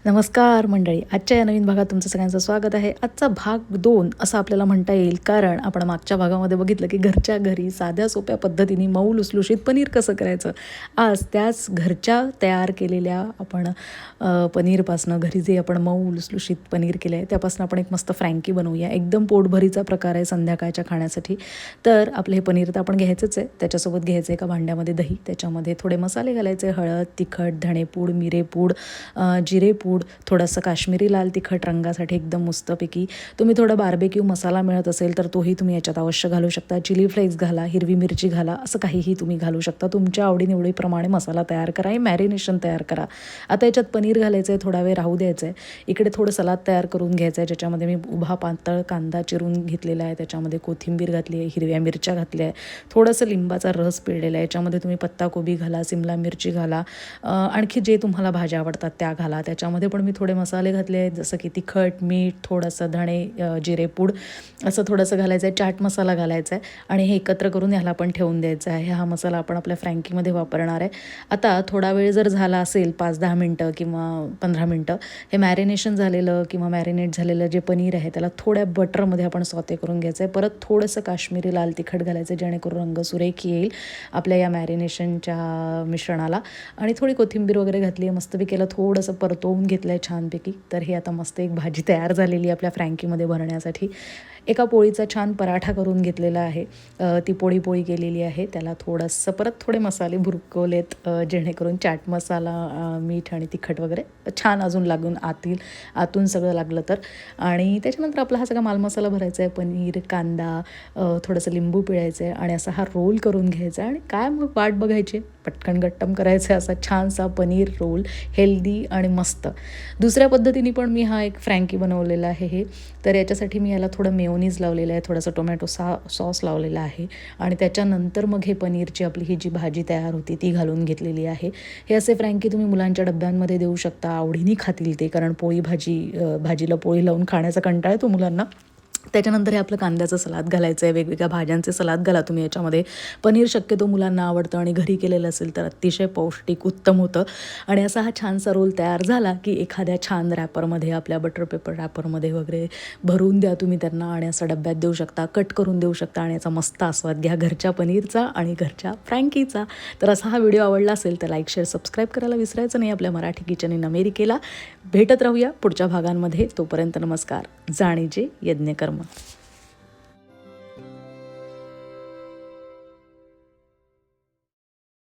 नमस्कार मंडळी, आजच्या या नवीन भागात तुमचं सगळ्यांचं स्वागत आहे. आजचा भाग 2 असं आपल्याला म्हणता येईल, कारण आपण मागच्या भागामध्ये बघितलं की घरच्या घरी साध्या सोप्या पद्धतीने मऊ लुसलुशीत पनीर कसं करायचं. आज त्याच घरच्या तयार केलेल्या आपण पनीरपासनं, घरी जे आपण मऊ लुसलुशीत पनीर केलं आहे त्यापासून आपण एक मस्त फ्रँकी बनवूया. एकदम पोटभरीचा प्रकार आहे संध्याकाळच्या खाण्यासाठी. तर आपलं हे पनीर तर आपण घ्यायचंच आहे. त्याच्यासोबत घ्यायचं एका भांड्यामध्ये दही, त्याच्यामध्ये थोडे मसाले घालायचे, हळद, तिखट, धणेपूड, मिरेपूड, जिरेपूड, थोडंसं काश्मीरी लाल तिखट रंगासाठी एकदम मस्तपैकी. तुम्ही थोडा बार्बेक्यू मसाला मिळत असेल तर तोही तुम्ही याच्यात अवश्य घालू शकता. चिली फ्लेक्स घाला, हिरवी मिरची घाला, असं काहीही तुम्ही घालू शकता. तुमच्या आवडीनिवडीप्रमाणे मसाला तयार करा, हे मॅरिनेशन तयार करा. आता याच्यात पनीर घालायचं आहे, थोडा वेळ राहू द्यायचं आहे. इकडे थोडं सलाद तयार करून घ्यायचं आहे, ज्याच्यामध्ये मी उभा पातळ कांदा चिरून घेतलेला आहे, त्याच्यामध्ये कोथिंबीर घातली आहे, हिरव्या मिरच्या घातल्या आहे, थोडंसं लिंबाचा रस पिळलेला आहे. याच्यामध्ये तुम्ही पत्ताकोबी घाला, सिमला मिरची घाला, आणखी जे तुम्हाला भाज्या आवडतात त्या घाला. त्याच्यामध्ये पण मी थोडे मसाले घातले आहेत, जसं की तिखट, मीठ, थोडंसं धणे, जिरेपूड असं थोडंसं घालायचं आहे, चाट मसाला घालायचा आहे आणि हे एकत्र करून ह्याला पण ठेवून द्यायचं आहे. हा मसाला आपण आपल्या फ्रँकीमध्ये वापरणार आहे. आता थोडा वेळ जर झाला असेल, 5-10 मिनटं किंवा 15 मिनटं, हे मॅरिनेशन झालेलं किंवा मॅरिनेट झालेलं जे पनीर आहे त्याला थोड्या बटरमध्ये आपण सॉते करून घ्यायचं आहे. परत थोडंसं काश्मीरी लाल तिखट घालायचं, जेणेकरून रंग सुरेख येईल आपल्या या मॅरिनेशनच्या मिश्रणाला. आणि थोडी कोथिंबीर वगैरे घातली आहे, मस्तपैकी केलं, थोडंसं परतवून घेतलं आहे छानपैकी. तर हे आता मस्त एक भाजी तयार झालेली आपल्या फ्रँकीमध्ये भरण्यासाठी. एका पोळीचा छान पराठा करून घेतलेला आहे, ती पोळी केलेली आहे. त्याला थोडंसं परत थोडे मसाले भुरकवलेत, जेणेकरून चाट मसाला, मीठ आणि तिखट वगैरे छान अजून लागून आतून सगळं लागलं तर. आणि त्याच्यानंतर आपला हा सगळा मालमसाला भरायचा आहे, पनीर, कांदा, थोडंसं लिंबू पिळायचं आहे आणि असा हा रोल करून घ्यायचा आहे. आणि काय मग वाट बघायची, पटकन गट्टम करायचं आहे असा छानसा पनीर रोल, हेल्दी आणि मस्त. दुसऱ्या पद्धतीने पण मी हा एक फ्रँकी बनवलेला आहे. हे तर याच्यासाठी मी याला थोडं मेयोनीज लावलेलं आहे, थोडंसं टोमॅटो सॉस लावलेला आहे आणि त्याच्यानंतर मग हे पनीरची आपली ही जी भाजी तयार होती ती घालून घेतलेली आहे. हे असे फ्रँकी तुम्ही मुलांच्या डब्यांमध्ये देऊ शकता, आवडीने खातील ते, कारण भाजीला पोळी लावून खाण्याचा कंटाळा येतो मुलांना. त्याच्यानंतर हे आपलं कांद्याचं सलाद घालायचं आहे, वेगवेगळ्या भाज्यांचे सलाद घाला तुम्ही याच्यामध्ये. पनीर शक्यतो मुलांना आवडतं आणि घरी केलेलं असेल तर अतिशय पौष्टिक उत्तम होतं. आणि असा हा छानसा रोल तयार झाला की एखाद्या छान रॅपरमध्ये, आपल्या बटर पेपर रॅपरमध्ये वगैरे भरून द्या तुम्ही त्यांना आणि असं डब्यात देऊ शकता, कट करून देऊ शकता आणि याचा मस्त आस्वाद घ्या घरच्या पनीरचा आणि घरच्या फ्रँकीचा. तर असा हा व्हिडिओ आवडला असेल तर लाईक, शेअर, सबस्क्राईब करायला विसरायचं नाही आपल्या मराठी किचन इन अमेरिकेला. भेटत राहूया पुढच्या भागांमध्ये. तोपर्यंत नमस्कार. जाणीजे यज्ञ कर्म.